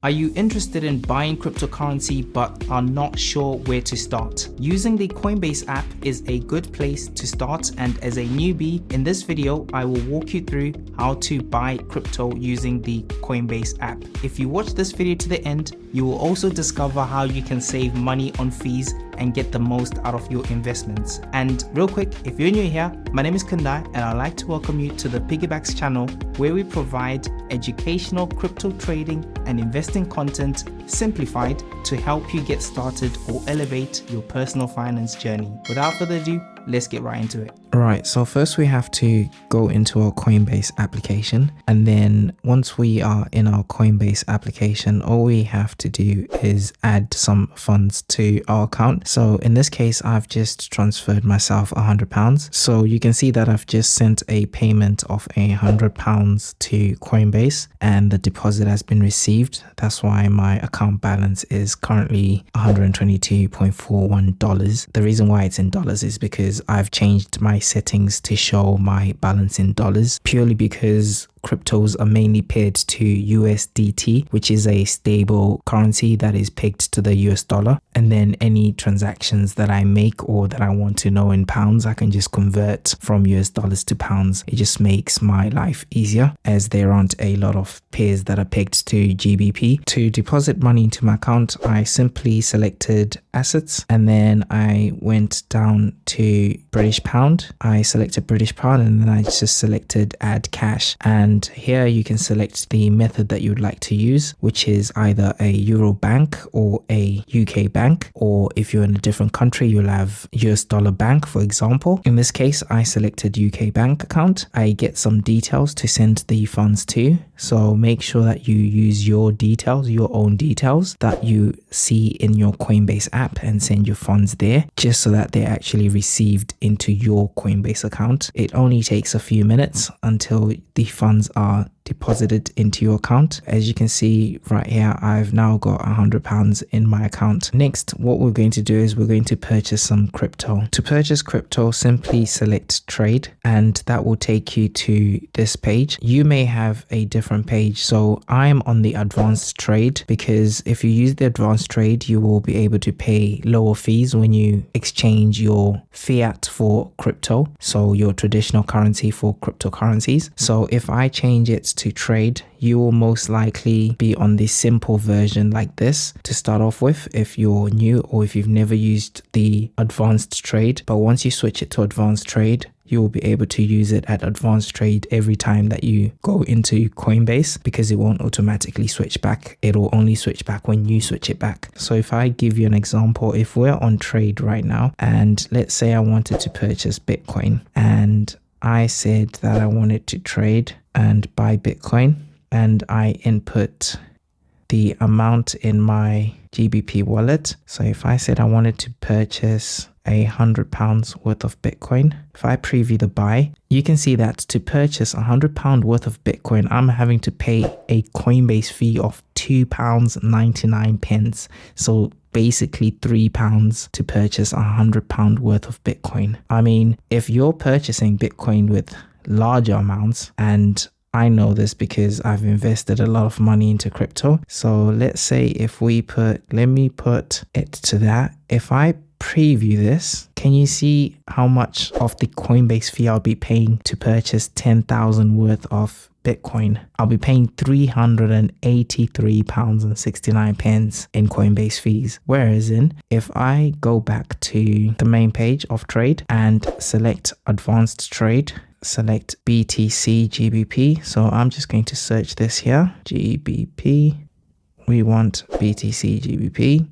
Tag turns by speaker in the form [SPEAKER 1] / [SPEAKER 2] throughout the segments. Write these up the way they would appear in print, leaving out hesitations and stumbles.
[SPEAKER 1] Are you interested in buying cryptocurrency but are not sure where to start? Using the Coinbase app is a good place to start, and as a newbie, in this video, I will walk you through how to buy crypto using the Coinbase app. If you watch this video to the end, you will also discover how you can save money on fees and get the most out of your investments. And real quick, if you're new here, my name is Kundai and I'd like to welcome you to the PiggiBacks channel, where we provide educational crypto trading and investing content simplified to help you get started or elevate your personal finance journey. Without further ado, let's get right into it.
[SPEAKER 2] Right, so first we have to go into our Coinbase application, and then once we are in our Coinbase application, all we have to do is add some funds to our account. So in this case, I've just transferred myself £100. So you can see that I've just sent a payment of £100 to Coinbase and the deposit has been received. That's why my account balance is currently $122.41. The reason why it's in dollars is because I've changed my settings to show my balance in dollars, purely because cryptos are mainly paired to USDT, which is a stable currency that is pegged to the US dollar. And then any transactions that I make or that I want to know in pounds, I can just convert from US dollars to pounds. It just makes my life easier, as there aren't a lot of pairs that are pegged to GBP. To deposit money into my account, I simply selected assets and then I went down to British pound. I selected British pound and then I just selected add cash, and here you can select the method that you would like to use, which is either a Euro bank or a UK bank, or if you're in a different country, you'll have US dollar bank, for example. In this case, I selected UK bank account. I get some details to send the funds to, so make sure that you use your details, your own details that you see in your Coinbase app, and send your funds there just so that they're actually received into your Coinbase account. It only takes a few minutes until the funds are deposited into your account. As you can see right here, I've now got £100 in my account. Next, what we're going to do is we're going to purchase some crypto. To purchase crypto, simply select trade, and that will take you to this page. You may have a different page, so I'm on the advanced trade, because if you use the advanced trade, you will be able to pay lower fees when you exchange your fiat for crypto, so your traditional currency for cryptocurrencies. So if I change it to trade, you will most likely be on the simple version like this to start off with if you're new or if you've never used the advanced trade. But once you switch it to advanced trade, you will be able to use it at advanced trade every time that you go into Coinbase, because it won't automatically switch back. It'll only switch back when you switch it back. So if I give you an example, if we're on trade right now, and let's say I wanted to purchase Bitcoin, and I said that I wanted to trade and buy Bitcoin, and I input the amount in my GBP wallet. So if I said I wanted to purchase £100 worth of Bitcoin, if I preview the buy, you can see that to purchase £100 worth of Bitcoin, I'm having to pay a Coinbase fee of £2.99. So basically £3 to purchase £100 worth of Bitcoin. I mean, if you're purchasing Bitcoin with larger amounts, and I know this because I've invested a lot of money into crypto. So let's say if we let me put it to that. If I preview this, can you see how much of the Coinbase fee I'll be paying to purchase 10,000 worth of Bitcoin? I'll be paying £383.69 in Coinbase fees. Whereas if I go back to the main page of trade and select advanced trade, select BTC GBP. So I'm just going to search this here, GBP. We want BTC GBP.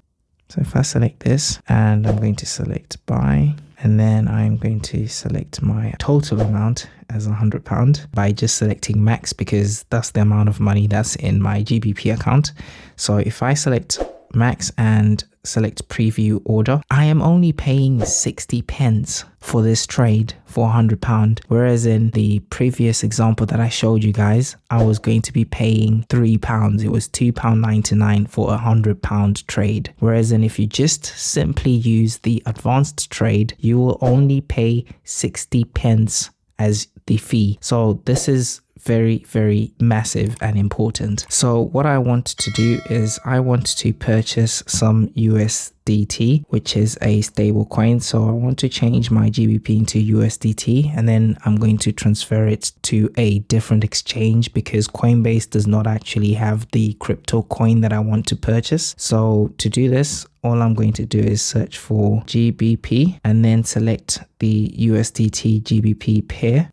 [SPEAKER 2] So if I select this, and I'm going to select buy, and then I'm going to select my total amount as £100 by just selecting max, because that's the amount of money that's in my GBP account. So if I select max and select preview order, I am only paying 60 pence for this trade for £100, whereas in the previous example that I showed you guys, I was going to be paying £3. It was £2.99 for a £100 trade. Whereas if you just simply use the advanced trade, you will only pay 60 pence as the fee. So this is very, very massive and important. So what I want to do is I want to purchase some USDT, which is a stable coin. So I want to change my GBP into USDT, and then I'm going to transfer it to a different exchange because Coinbase does not actually have the crypto coin that I want to purchase. So to do this, all I'm going to do is search for GBP and then select the USDT GBP pair.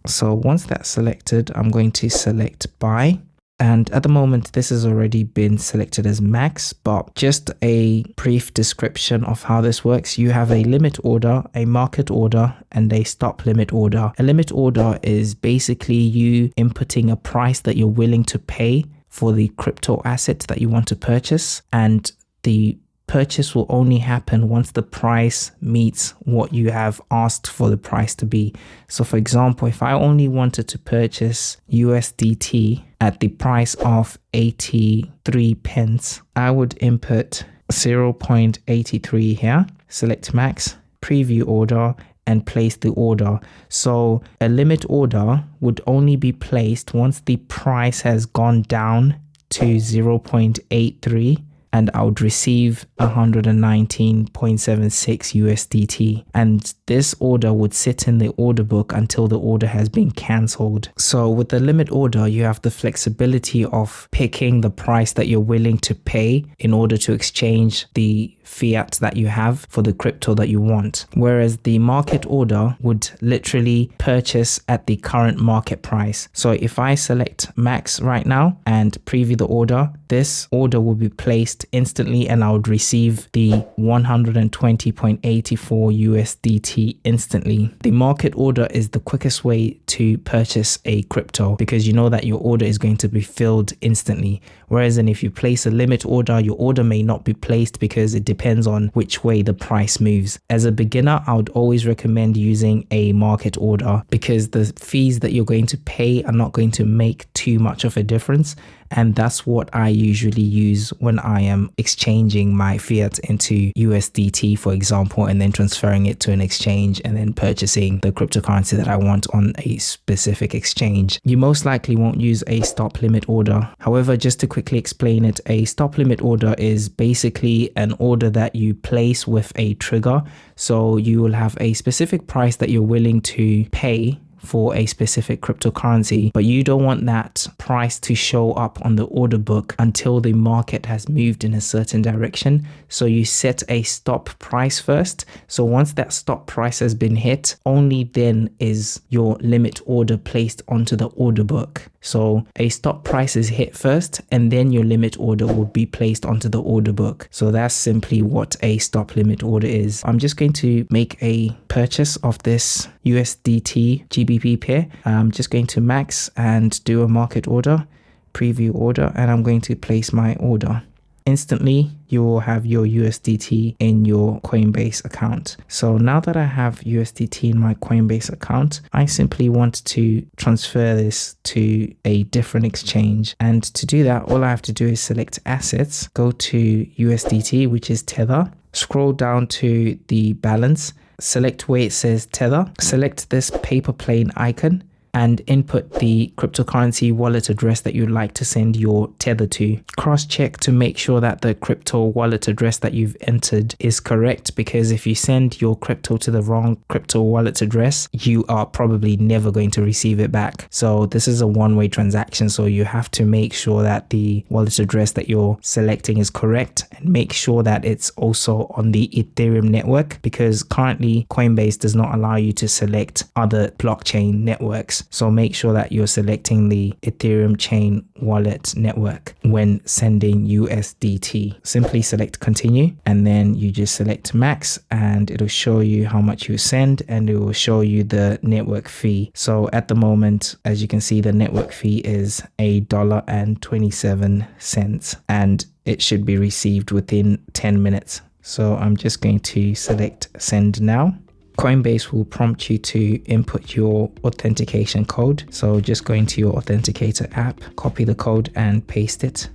[SPEAKER 2] So once that's selected, I'm going to select buy. And at the moment, this has already been selected as max, but just a brief description of how this works. You have a limit order, a market order, and a stop limit order. A limit order is basically you inputting a price that you're willing to pay for the crypto asset that you want to purchase, and the purchase will only happen once the price meets what you have asked for the price to be. So for example, if I only wanted to purchase USDT at the price of 83 pence, I would input 0.83 here, select max, preview order, and place the order. So a limit order would only be placed once the price has gone down to 0.83, and I would receive 119.76 USDT. And this order would sit in the order book until the order has been cancelled. So with the limit order, you have the flexibility of picking the price that you're willing to pay in order to exchange the fiat that you have for the crypto that you want. Whereas the market order would literally purchase at the current market price. So if I select max right now and preview the order, this order will be placed instantly and I would receive the 120.84 USDT instantly. The market order is the quickest way to purchase a crypto because you know that your order is going to be filled instantly. Whereas if you place a limit order, your order may not be placed because it depends on which way the price moves. As a beginner, I would always recommend using a market order because the fees that you're going to pay are not going to make too much of a difference. And that's what I usually use when I am exchanging my fiat into USDT, for example, and then transferring it to an exchange and then purchasing the cryptocurrency that I want on a specific exchange. You most likely won't use a stop limit order. However, just to quickly explain it, a stop limit order is basically an order that you place with a trigger. So you will have a specific price that you're willing to pay for a specific cryptocurrency, but you don't want that price to show up on the order book until the market has moved in a certain direction. So you set a stop price first. So once that stop price has been hit, only then is your limit order placed onto the order book. So a stop price is hit first and then your limit order will be placed onto the order book. So that's simply what a stop limit order is. I'm just going to make a purchase of this USDT GBP pair. I'm just going to max and do a market order, preview order, and I'm going to place my order. Instantly, you will have your USDT in your Coinbase account. So now that I have USDT in my Coinbase account, I simply want to transfer this to a different exchange. And to do that, all I have to do is select assets, go to USDT, which is Tether, scroll down to the balance, select where it says Tether, select this paper plane icon, and input the cryptocurrency wallet address that you'd like to send your Tether to. Cross-check to make sure that the crypto wallet address that you've entered is correct, because if you send your crypto to the wrong crypto wallet address, you are probably never going to receive it back. So this is a one-way transaction, so you have to make sure that the wallet address that you're selecting is correct, and make sure that it's also on the Ethereum network, because currently Coinbase does not allow you to select other blockchain networks. So make sure that you're selecting the Ethereum chain wallet network when sending USDT. Simply select continue, and then you just select max, and it'll show you how much you send, and it will show you the network fee. So at the moment, as you can see, the network fee is $1.27, and it should be received within 10 minutes. So I'm just going to select send now. Coinbase will prompt you to input your authentication code. So just go into your authenticator app, copy the code and paste it.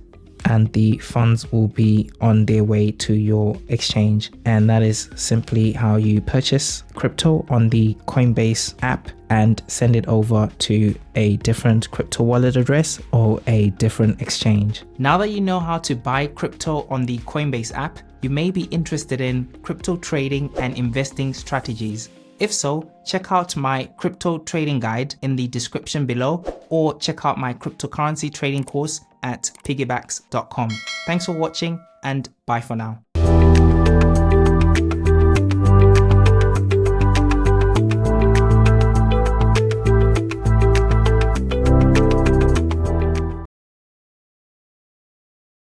[SPEAKER 2] and the funds will be on their way to your exchange. And that is simply how you purchase crypto on the Coinbase app and send it over to a different crypto wallet address or a different exchange.
[SPEAKER 1] Now that you know how to buy crypto on the Coinbase app, you may be interested in crypto trading and investing strategies. If so, check out my crypto trading guide in the description below, or check out my cryptocurrency trading course at PiggiBacks.com. Thanks for watching, and bye for now.